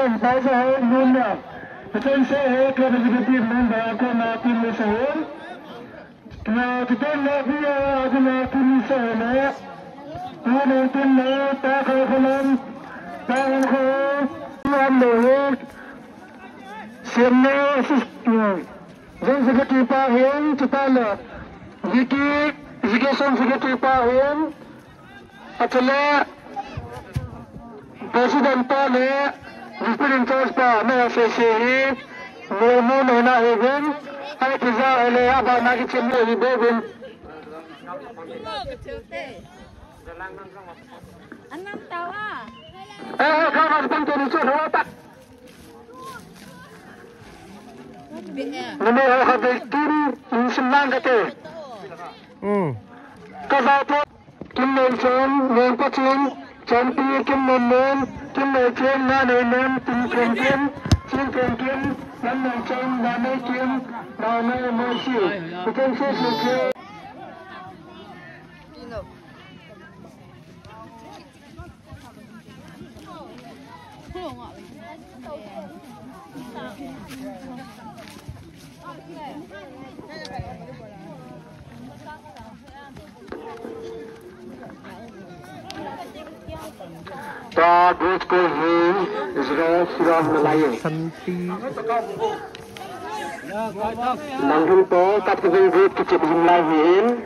Jason Bazaar Luna. Betul saya kerana executive member akan makin lesahun. Nah, kita nak dia adalah tulisan nak. Mungkin nak tak kalam, tak kalam lewat. Semua sistem. Jangan seperti paham kita nak. Jika seperti paham, adalah Presiden Pale, Presiden Charles Pale, FCC, Momo Nona Haven, ay kiza ele aba nagi chimlo ibogin. Anam tawa. Kawan bantu ni cuma apa? Nama orang bikin senang kata. Kalau Kim Nelson, Nempacin, Champion Kim Nelson, Kim Nelson, Nanen, Kim Kenken, Kim Kenken, Nanen, Nanen Kim, Nanen Mercy. Bukan saya. Tagut ko hin Israel Surah Melayu. Langgeng po kategori gut kecil Melayu.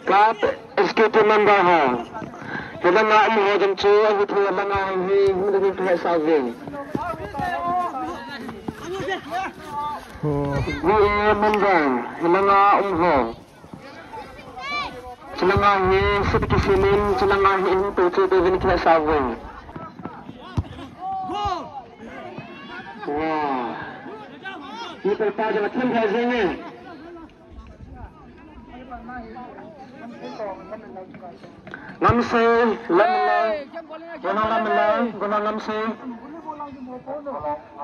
Kat SKT member ha. Kita nak mau jemcu, kita nak ngaji, kita nak saving. Ni member, kita nak umroh. Kita ngaji seperti sinin, kita ngaji itu kita nak saving. Wah, ini perpajak macam apa ni? Ngamse, lamlay, gunang lamlay, gunang ngamse.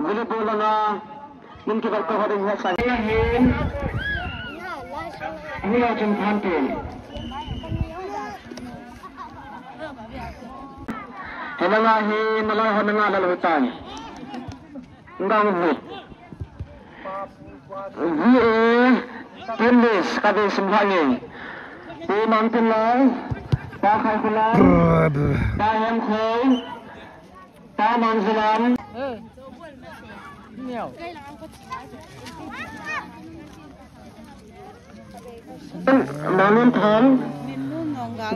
Bili bola na, mungkin kita hari ini saya hin. Ini akan tampil. Hendak hin, malah hendak dalam hutan. Enggak mungkin. Tulis kata semuanya. Mantulah, pakai kulang, payam koi, paman selam. Namun kan,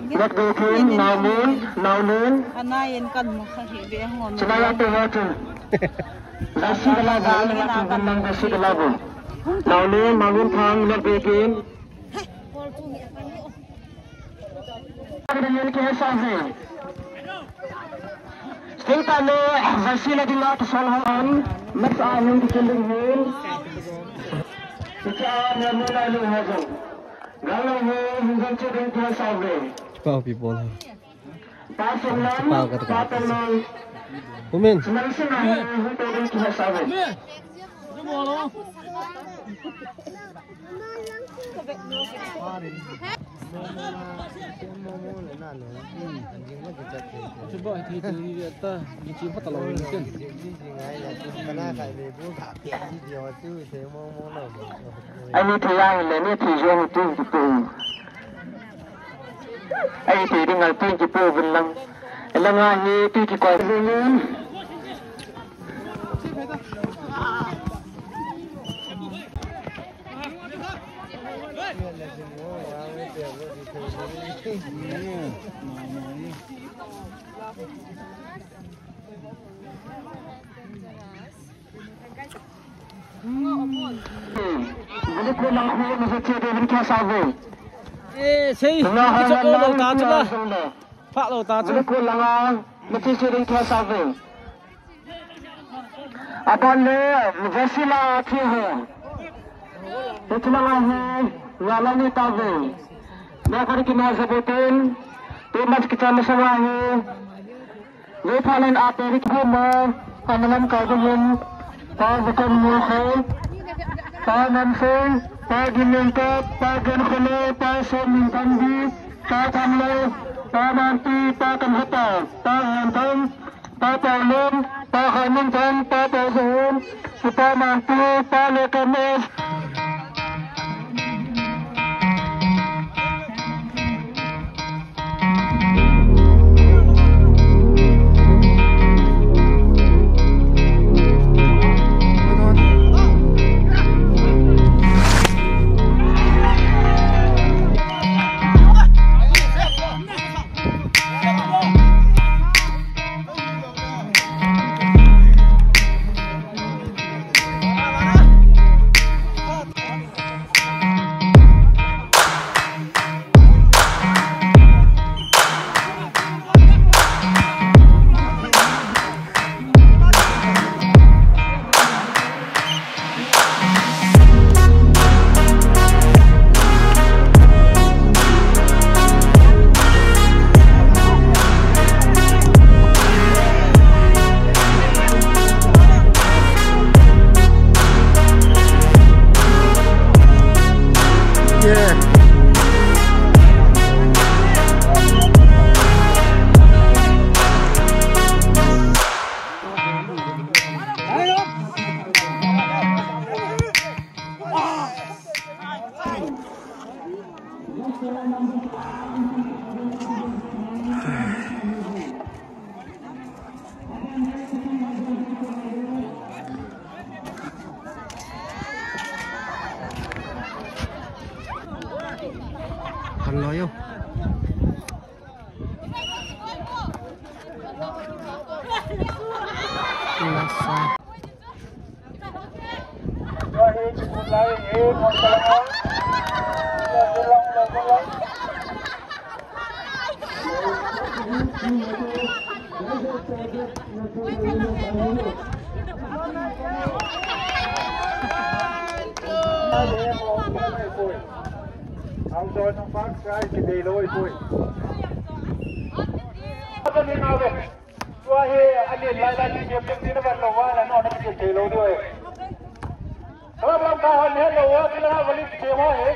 nak bikin namun. Anayin kan mo kasi bihon. Cenayang tu. Nasi kelabu, nasi kelabu. Namun kan nak bikin. Dengan kehasan. Kita le hasil adalah kesalahan masalah yang dikendalikan. Kita memulai hasil. Kalau hingga dengan kehasan. Wow, people. Pasangan. Umin. Senang untuk dengan kehasan. Coba itu dia bikin apa kalau mungkin. Ini tiang ini tiang itu. Ini tinggal tu belang. Elang ni tu kita ini. Ini pun aku mesti cari mereka sahaja. Sei kita lo ta tu lah. Pak lo ta tu. Ini pun langang mesti cari mereka sahaja. Apa le? Mesti lah kiri. Itu langang jalan ni tahu. Nak kita sebutin. Tumas kita masalahnya. Lepalan apa ni kita Panalam kagulan, pagukan mulhay, panamsay, paginlingkap, pagankhulay, pasamintandi, patamlay, pamanti, patamhatay, pahantay, papaulim, pahamintang, papazahun, pamanti, palekames. Hello yo. Ang doon ng pag-try, si Delo ito eh. Apa ni nawe? Suahe alin lala ni jam jam din naman lawa na no si Delo do eh. Kalau belum kawan ni lawa kita nak balik sewa eh.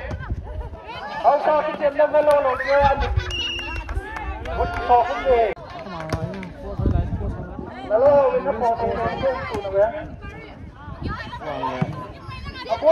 Kalau sa kita jam jam lawa dia alin. Buat sokong deh. Lalu kita potong tu nawe. Apa?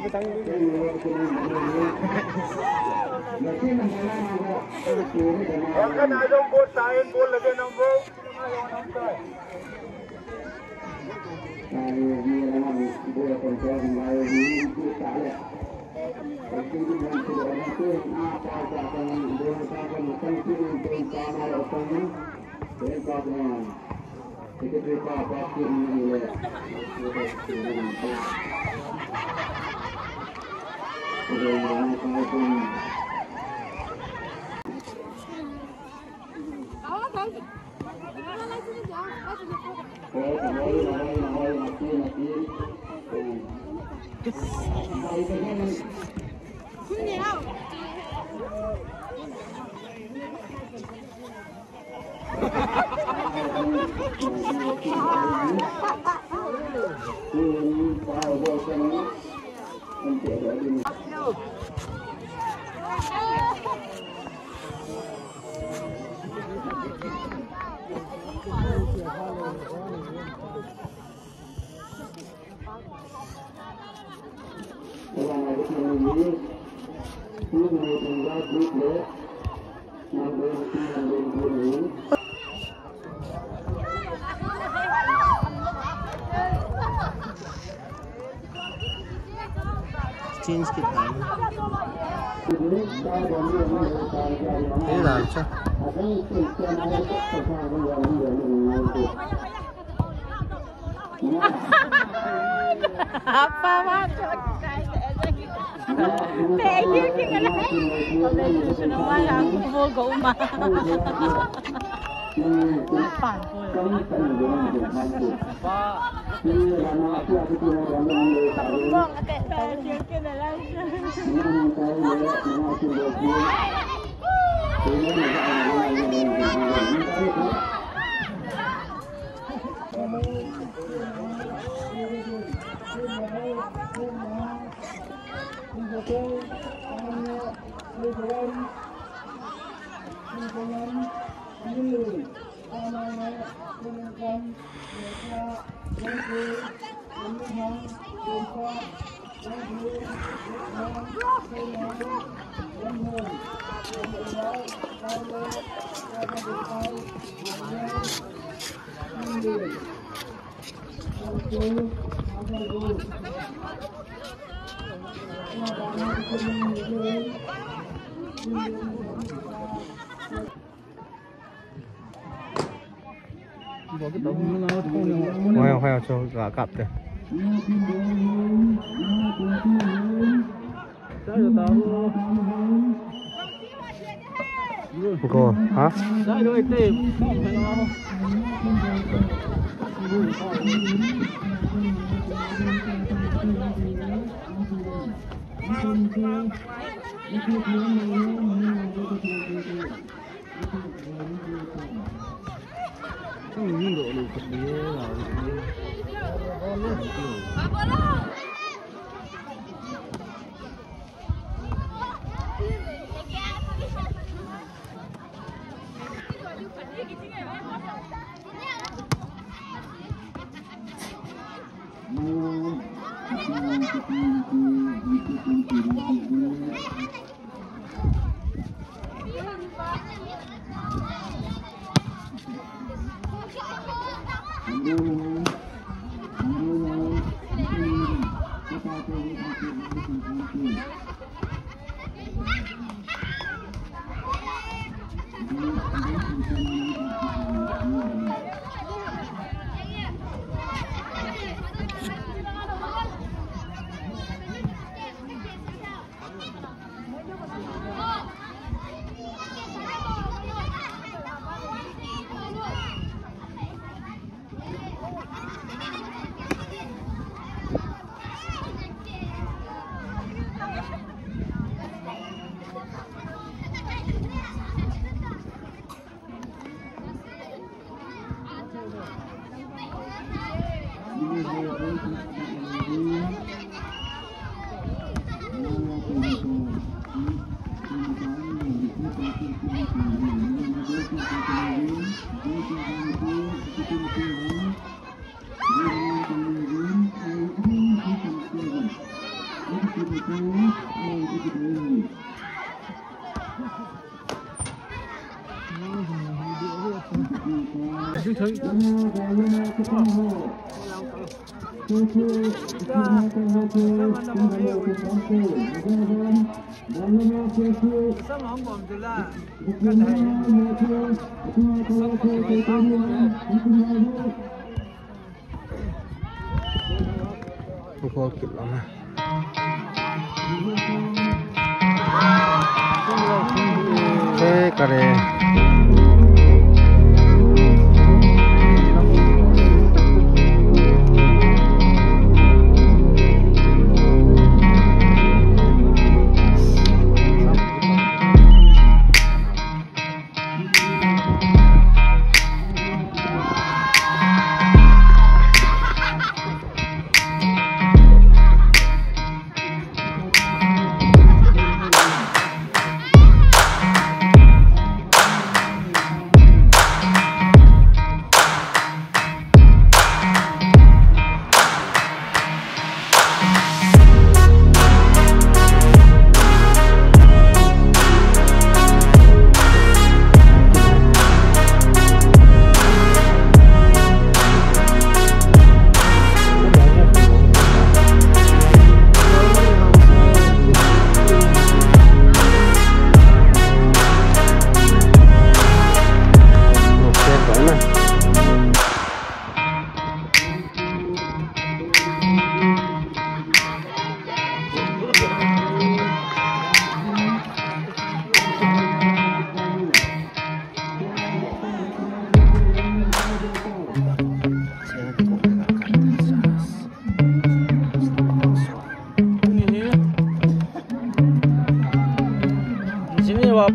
Petang Akan ada bot sain bol lagi nombor. Change kita. Ini dah cak. Apa macam Peggy tinggal lagi. Sudah malam aku ke rumah. Pan pun. Bang, atek Peggy kena lagi. Khoai cho cả cặp đây. Cô hả? Cô kịp lắm à. Thế cả đây.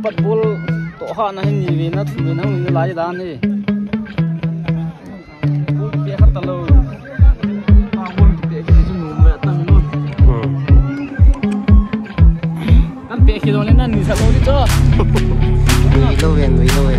pat bol to ha na hin ni na thu na ni la ja dan ni bol pe khat talo ha bol pe ke chu nu me ta mi non kan pe ki don le na ni sa lo di cho Vì lâu về